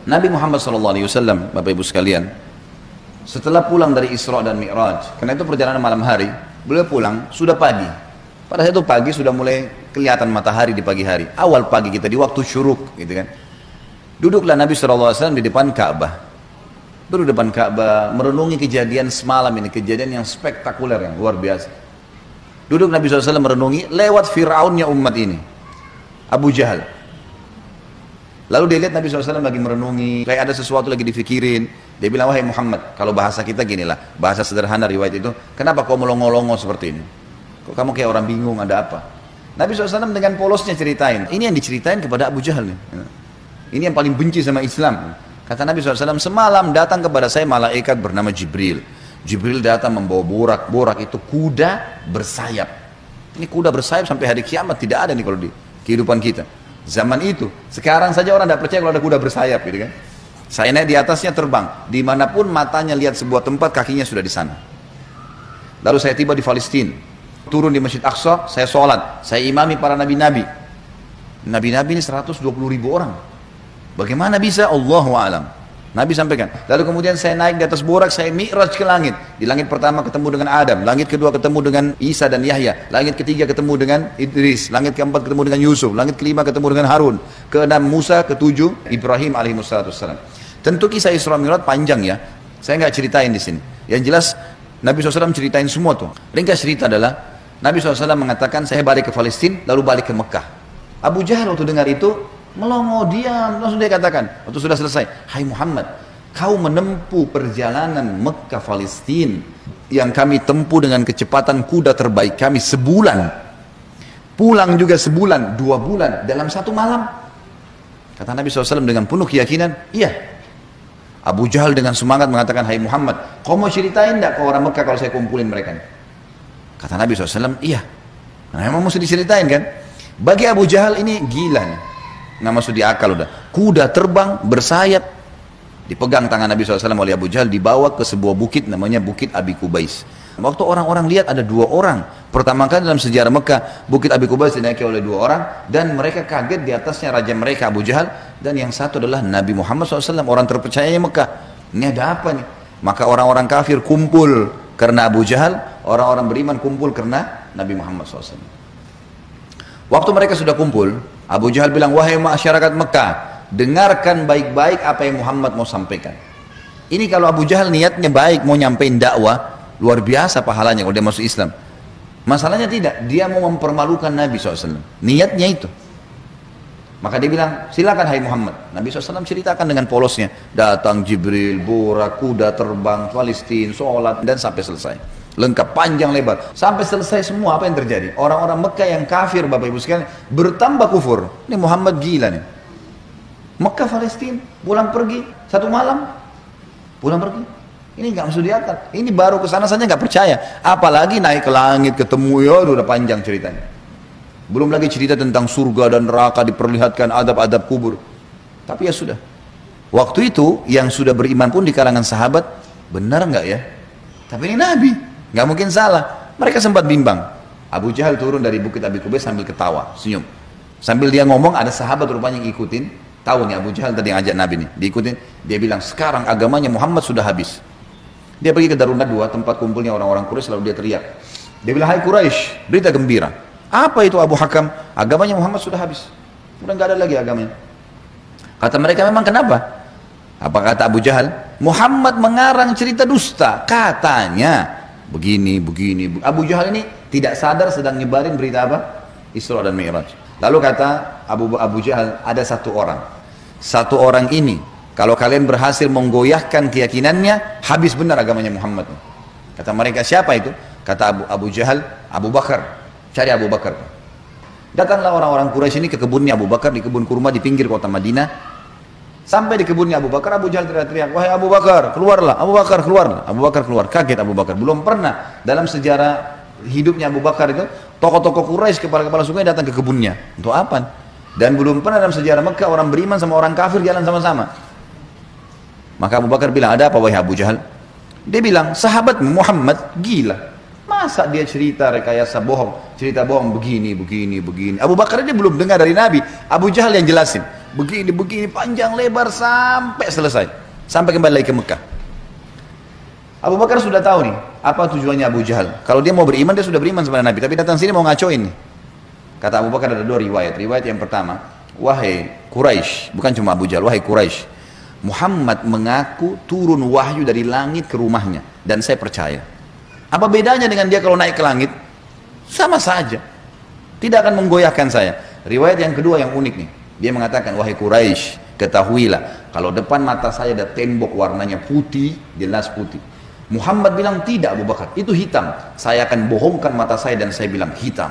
Nabi Muhammad SAW, Bapak Ibu sekalian, setelah pulang dari Isra dan Mi'raj, karena itu perjalanan malam hari, beliau pulang sudah pagi. Pada saat itu pagi sudah mulai kelihatan matahari di pagi hari. Awal pagi kita di waktu syuruk, gitu kan. Duduklah Nabi SAW di depan Ka'bah. Duduk depan Ka'bah, merenungi kejadian semalam ini, kejadian yang spektakuler, yang luar biasa. Duduk Nabi SAW merenungi lewat Fir'aunnya umat ini, Abu Jahal. Lalu dia lihat Nabi SAW lagi merenungi, kayak ada sesuatu lagi difikirin. Dia bilang, wahai Muhammad, kalau bahasa kita ginilah, bahasa sederhana riwayat itu, kenapa kau melongo-longo seperti ini? Kok kamu kayak orang bingung, ada apa? Nabi SAW dengan polosnya ceritain. Ini yang diceritain kepada Abu Jahal nih. Ini yang paling benci sama Islam. Kata Nabi SAW, semalam datang kepada saya malaikat bernama Jibril. Jibril datang membawa borak. Borak itu kuda bersayap. Ini kuda bersayap sampai hari kiamat tidak ada nih kalau di kehidupan kita. Zaman itu, sekarang saja orang tidak percaya kalau ada kuda bersayap, gitu kan? Saya naik di atasnya terbang, dimanapun matanya lihat sebuah tempat, kakinya sudah di sana. Lalu saya tiba di Palestina, turun di Masjid Aqsa, saya sholat, saya imami para nabi-nabi. Nabi-nabi ini 120.000 orang. Bagaimana bisa? Allahu a'lam. Nabi sampaikan. Lalu kemudian saya naik di atas borak, saya mi'raj ke langit. Di langit pertama ketemu dengan Adam, langit kedua ketemu dengan Isa dan Yahya, langit ketiga ketemu dengan Idris, langit keempat ketemu dengan Yusuf, langit kelima ketemu dengan Harun, keenam Musa, ketujuh Ibrahim alaihissalam. Tentu kisah Isra Mi'raj panjang ya. Saya nggak ceritain di sini. Yang jelas Nabi SAW ceritain semua tuh. Ringkas cerita adalah Nabi SAW mengatakan saya balik ke Palestina lalu balik ke Mekah. Abu Jahal waktu dengar itu melongo, diam, langsung dia katakan waktu sudah selesai, hai Muhammad, kau menempuh perjalanan Mekah Palestina yang kami tempuh dengan kecepatan kuda terbaik kami sebulan, pulang juga sebulan, 2 bulan dalam 1 malam. Kata Nabi SAW dengan penuh keyakinan, iya. Abu Jahal dengan semangat mengatakan, hai Muhammad, kau mau ceritain enggak ke orang Mekah kalau saya kumpulin mereka? Kata Nabi SAW, iya. Nah memang mesti diceritain kan. Bagi Abu Jahal ini gila nih, nggak masuk di akal udah. Kuda terbang bersayap, dipegang tangan Nabi SAW oleh Abu Jahal, dibawa ke sebuah bukit namanya Bukit Abi Kubais. Waktu orang-orang lihat ada 2 orang, pertama kali dalam sejarah Mekah, Bukit Abi Kubais dinaiki oleh 2 orang, dan mereka kaget di atasnya raja mereka Abu Jahal, dan yang satu adalah Nabi Muhammad SAW, orang terpercayanya Mekah. Ini ada apa nih? Maka orang-orang kafir kumpul karena Abu Jahal, orang-orang beriman kumpul karena Nabi Muhammad SAW. Waktu mereka sudah kumpul, Abu Jahal bilang, wahai masyarakat Mekah, dengarkan baik-baik apa yang Muhammad mau sampaikan. Ini kalau Abu Jahal niatnya baik, mau nyampein dakwah, luar biasa pahalanya kalau dia masuk Islam. Masalahnya tidak, dia mau mempermalukan Nabi SAW. Niatnya itu. Maka dia bilang, silakan hai Muhammad. Nabi SAW ceritakan dengan polosnya. Datang Jibril, borak, kuda terbang, Palestina, sholat, dan sampai selesai. Lengkap, panjang lebar, sampai selesai semua. Apa yang terjadi? Orang-orang Mekah yang kafir, Bapak Ibu sekalian, bertambah kufur. Ini Muhammad gila nih. Mekah Palestina pulang pergi 1 malam, pulang pergi. Ini nggak masuk di akal. Ini baru kesana saja nggak percaya, apalagi naik ke langit ketemu, ya udah panjang ceritanya. Belum lagi cerita tentang surga dan neraka, diperlihatkan adab-adab kubur. Tapi ya sudah. Waktu itu yang sudah beriman pun di kalangan sahabat, benar nggak ya? Tapi ini Nabi, nggak mungkin salah. Mereka sempat bimbang. Abu Jahal turun dari Bukit Abi Kubais sambil ketawa, senyum. Sambil dia ngomong, ada sahabat rupanya yang ikutin. Tahu nih Abu Jahal tadi yang ajak Nabi nih, diikutin. Dia bilang, sekarang agamanya Muhammad sudah habis. Dia pergi ke Darun Nadwa, tempat kumpulnya orang-orang Quraisy, lalu dia teriak. Dia bilang, hai Quraisy, berita gembira. Apa itu Abu Hakam? Agamanya Muhammad sudah habis. Sudah nggak ada lagi agamanya. Kata mereka, memang kenapa? Apa kata Abu Jahal? Muhammad mengarang cerita dusta. Katanya begini. Abu Jahal ini tidak sadar sedang nyebarin berita apa? Isra dan Mi'raj. Lalu kata Abu Jahal, ada 1 orang. 1 orang ini, kalau kalian berhasil menggoyahkan keyakinannya, habis benar agamanya Muhammad. Kata mereka, siapa itu? Kata Abu Jahal, Abu Bakar. Cari Abu Bakar. Datanglah orang-orang Quraisy ini ke kebunnya Abu Bakar, di kebun kurma di pinggir kota Madinah. Sampai di kebunnya Abu Bakar, Abu Jahal teriak-teriak, wahai Abu Bakar, keluarlah, Abu Bakar, keluarlah. Abu Bakar keluar, kaget Abu Bakar. Belum pernah dalam sejarah hidupnya Abu Bakar itu, tokoh-tokoh Quraisy, kepala-kepala suku datang ke kebunnya. Untuk apa? Dan belum pernah dalam sejarah Mekah orang beriman sama orang kafir jalan sama-sama. Maka Abu Bakar bilang, ada apa wahai Abu Jahal? Dia bilang, sahabatmu Muhammad gila. Masa dia cerita rekayasa bohong, cerita bohong begini. Abu Bakar ini belum dengar dari Nabi. Abu Jahal yang jelasin. begini panjang lebar sampai selesai, sampai kembali lagi ke Mekah. Abu Bakar sudah tahu nih apa tujuannya Abu Jahal. Kalau dia mau beriman, dia sudah beriman sama Nabi, tapi datang sini mau ngacoin nih. Kata Abu Bakar ada dua riwayat. Riwayat yang pertama, wahai Quraisy, bukan cuma Abu Jahal, wahai Quraisy, Muhammad mengaku turun wahyu dari langit ke rumahnya dan saya percaya. Apa bedanya dengan dia kalau naik ke langit? Sama saja, tidak akan menggoyahkan saya. Riwayat yang kedua yang unik nih, dia mengatakan, wahai Quraisy, ketahuilah kalau depan mata saya ada tembok warnanya putih, jelas putih. Muhammad bilang tidak Abu Bakar, itu hitam. Saya akan bohongkan mata saya dan saya bilang hitam.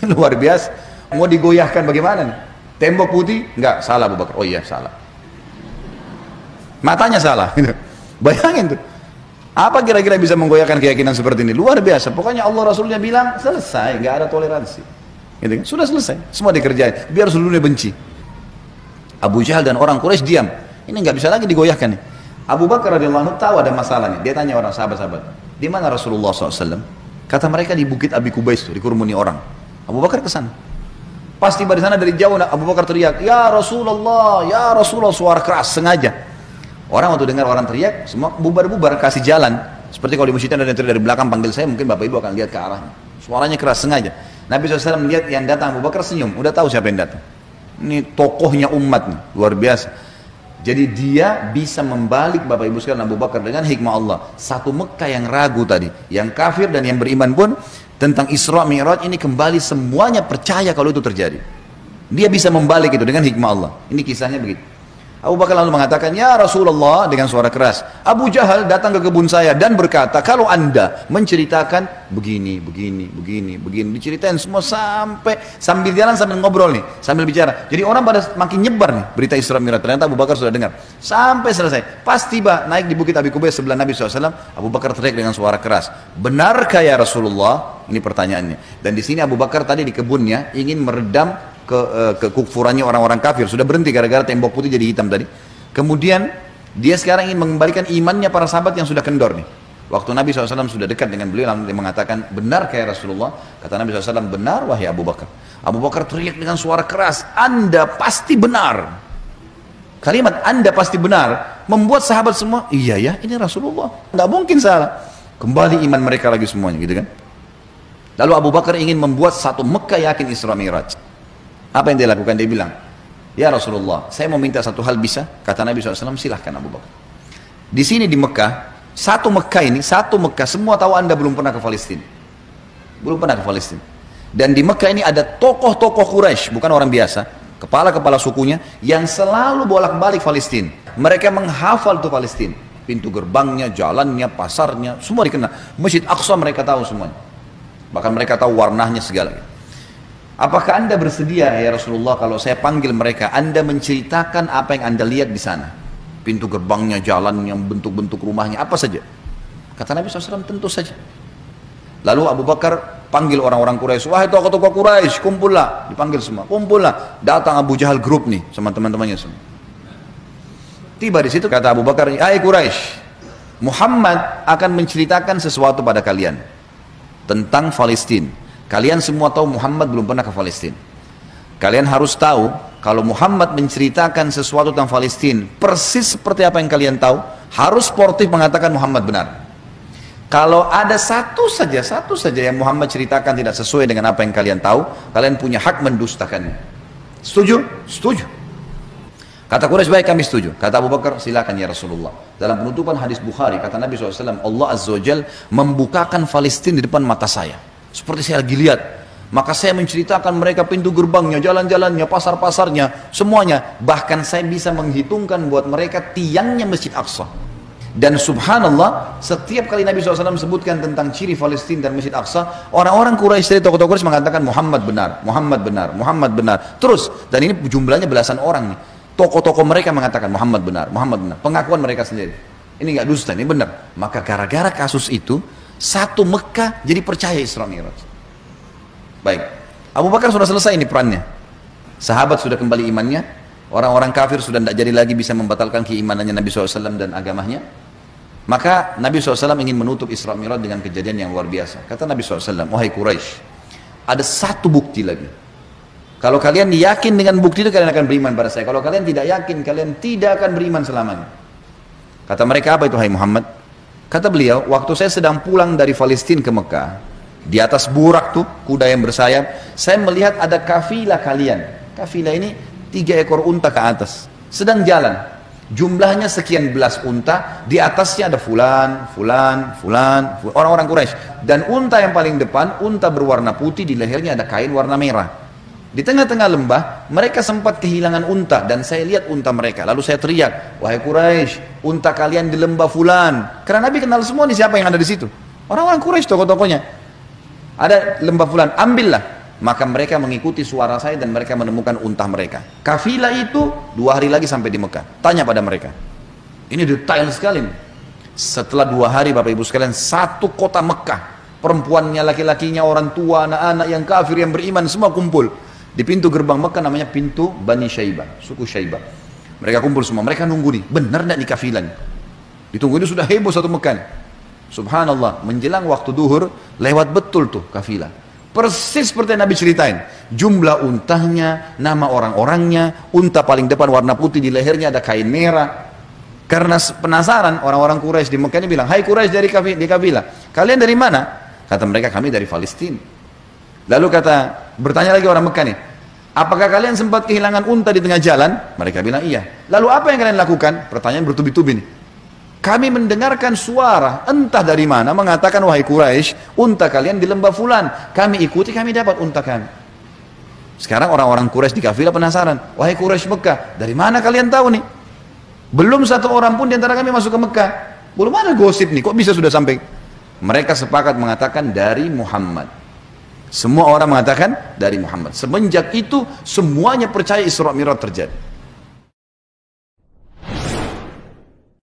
Luar biasa. Mau digoyahkan bagaimana nih? Tembok putih? Enggak, salah Abu Bakar. Oh iya, salah. Matanya salah. Bayangin tuh. Apa kira-kira bisa menggoyahkan keyakinan seperti ini? Luar biasa. Pokoknya Allah Rasulnya bilang selesai, nggak ada toleransi. Gitu kan? Sudah selesai, semua dikerjain. Biar seluruhnya benci. Abu Jahal dan orang Quraisy diam. Ini nggak bisa lagi digoyahkan nih. Abu Bakar radhiyallahu anhu tahu ada masalah nih. Dia tanya orang sahabat-sahabat, di mana Rasulullah SAW? Kata mereka di Bukit Abi Kubais itu, dikerumuni orang. Abu Bakar ke sana. Pas tiba di sana dari jauh, Abu Bakar teriak, ya Rasulullah, suara keras sengaja. Orang waktu dengar orang teriak, semua bubar-bubar kasih jalan. Seperti kalau di masjid ada yang teriak dari belakang panggil saya, mungkin bapak ibu akan lihat ke arahnya. Suaranya keras sengaja. Nabi SAW melihat yang datang, Abu Bakar senyum, udah tahu siapa yang datang. Ini tokohnya umat nih, luar biasa. Jadi dia bisa membalik bapak ibu sekalian Abu Bakar dengan hikmah Allah. Satu Mekah yang ragu tadi, yang kafir dan yang beriman pun tentang Isra Mi'raj ini kembali semuanya percaya kalau itu terjadi. Dia bisa membalik itu dengan hikmah Allah. Ini kisahnya begitu. Abu Bakar lalu mengatakan, ya Rasulullah, dengan suara keras, Abu Jahal datang ke kebun saya dan berkata, kalau anda menceritakan begini, diceritain semua sambil jalan sambil ngobrol nih, sambil bicara. Jadi orang pada makin nyebar nih berita Isra Mi'raj. Ternyata Abu Bakar sudah dengar. Sampai selesai. Pas tiba naik di Bukit Abi Kubais sebelah Nabi SAW, Abu Bakar teriak dengan suara keras, benarkah ya Rasulullah? Ini pertanyaannya. Dan di sini Abu Bakar tadi di kebunnya ingin meredam kekufurannya orang-orang kafir, sudah berhenti gara-gara tembok putih jadi hitam tadi. Kemudian dia sekarang ingin mengembalikan imannya para sahabat yang sudah kendor nih. Waktu Nabi SAW sudah dekat dengan beliau, lalu dia mengatakan, benar kayak Rasulullah? Kata Nabi SAW, benar wahai Abu Bakar. Abu Bakar teriak dengan suara keras, anda pasti benar. Kalimat anda pasti benar membuat sahabat semua, iya ya, ini Rasulullah, nggak mungkin salah. Kembali iman mereka lagi semuanya, gitu kan. Lalu Abu Bakar ingin membuat satu Mekah yakin Isra Mi'raj. Apa yang dia lakukan? Dia bilang, ya Rasulullah, saya mau minta satu hal, bisa? Kata Nabi SAW, silahkan Abu Bakar. Di sini di Mekah, satu Mekah, semua tahu anda belum pernah ke Palestina. Belum pernah ke Palestina. Dan di Mekah ini ada tokoh-tokoh Quraisy, bukan orang biasa, kepala-kepala sukunya, yang selalu bolak-balik Palestina. Mereka menghafal tuh Palestina. Pintu gerbangnya, jalannya, pasarnya, semua dikenal. Masjid Aqsa mereka tahu semuanya. Bahkan mereka tahu warnanya segala. Apakah anda bersedia ya Rasulullah kalau saya panggil mereka, anda menceritakan apa yang anda lihat di sana? Pintu gerbangnya, jalannya, bentuk-bentuk rumahnya, apa saja. Kata Nabi SAW, tentu saja. Lalu Abu Bakar panggil orang-orang Quraisy, wahai tokoh-tokoh Quraisy, kumpullah. Dipanggil semua, kumpullah. Datang Abu Jahal grup nih sama teman-temannya semua. Tiba di situ kata Abu Bakar, hai Quraisy, Muhammad akan menceritakan sesuatu pada kalian tentang Palestina. Kalian semua tahu Muhammad belum pernah ke Palestina. Kalian harus tahu kalau Muhammad menceritakan sesuatu tentang Palestina persis seperti apa yang kalian tahu, harus sportif mengatakan Muhammad benar. Kalau ada satu saja yang Muhammad ceritakan tidak sesuai dengan apa yang kalian tahu, kalian punya hak mendustakannya. Setuju? Setuju. Kata Quraisy, baik kami setuju. Kata Abu Bakar, silakan ya Rasulullah. Dalam penutupan hadis Bukhari, kata Nabi SAW, Allah Azza wa Jal membukakan Palestina di depan mata saya. Seperti saya lagi lihat, maka saya menceritakan mereka pintu gerbangnya, jalan-jalannya, pasar-pasarnya, semuanya. Bahkan saya bisa menghitungkan buat mereka tiangnya Masjid Aqsa. Dan subhanallah, setiap kali Nabi SAW sebutkan tentang ciri Palestina dan Masjid Aqsa, orang-orang Quraisy, tokoh-tokoh Quraisy mengatakan Muhammad benar, Muhammad benar, Muhammad benar. Terus, dan ini jumlahnya belasan orang nih. Tokoh-tokoh mereka mengatakan Muhammad benar, Muhammad benar. Pengakuan mereka sendiri. Ini nggak dusta, ini benar. Maka gara-gara kasus itu, satu Mekah jadi percaya Isra Mi'raj. Baik, Abu Bakar sudah selesai ini perannya. Sahabat sudah kembali imannya. Orang-orang kafir sudah tidak jadi lagi bisa membatalkan keimanannya Nabi SAW dan agamanya. Maka Nabi SAW ingin menutup Isra Mi'raj dengan kejadian yang luar biasa. Kata Nabi SAW, wahai Quraisy, ada satu bukti lagi Kalau kalian yakin dengan bukti itu, kalian akan beriman pada saya. Kalau kalian tidak yakin, kalian tidak akan beriman selamanya. Kata mereka, apa itu hai Muhammad? Kata beliau, waktu saya sedang pulang dari Palestina ke Mekah, di atas burak tuh, kuda yang bersayap, saya melihat ada kafilah kalian. Kafilah ini 3 ekor unta ke atas, sedang jalan. Jumlahnya sekian belas unta, di atasnya ada fulan, orang-orang Quraisy. Dan unta yang paling depan, unta berwarna putih, di lehernya ada kain warna merah. Di tengah-tengah lembah, mereka sempat kehilangan unta, dan saya lihat unta mereka. Lalu saya teriak, wahai Quraisy, unta kalian di lembah fulan. Karena Nabi kenal semua nih siapa yang ada di situ. Orang-orang Quraisy, tokoh-tokohnya. Ada lembah fulan, ambillah. Maka mereka mengikuti suara saya dan mereka menemukan unta mereka. Kafilah itu 2 hari lagi sampai di Mekah. Tanya pada mereka. Ini detail sekali nih. Setelah 2 hari Bapak Ibu sekalian, satu kota Mekah, perempuannya, laki-lakinya, orang tua, anak-anak yang kafir, yang beriman, semua kumpul di pintu gerbang Mekah, namanya pintu Bani Syaibah, suku Syaibah. Mereka kumpul semua, mereka nunggu nih, benar tidak nih kafilah nih? Ditunggu, ini sudah heboh satu Mekah nih. Subhanallah, menjelang waktu duhur, lewat betul tuh kafilah. Persis seperti yang Nabi ceritain. Jumlah untanya, nama orang-orangnya, unta paling depan warna putih, di lehernya ada kain merah. Karena penasaran, orang-orang Quraisy di Mekah ini bilang, hai Quraisy dari kafilah, kalian dari mana? Kata mereka, kami dari Palestina. Lalu bertanya lagi orang Mekah nih, apakah kalian sempat kehilangan unta di tengah jalan? Mereka bilang iya. Lalu apa yang kalian lakukan? Pertanyaan bertubi-tubi nih. Kami mendengarkan suara entah dari mana mengatakan, wahai Quraisy, unta kalian di lembah fulan. Kami ikuti, kami dapat unta kami. Sekarang orang-orang Quraisy di kafilah penasaran, wahai Quraisy Mekah, dari mana kalian tahu nih? Belum satu orang pun di antara kami masuk ke Mekah. Belum ada gosip nih, kok bisa sudah sampai? Mereka sepakat mengatakan dari Muhammad. Semua orang mengatakan dari Muhammad. Semenjak itu semuanya percaya Isra Mi'raj terjadi.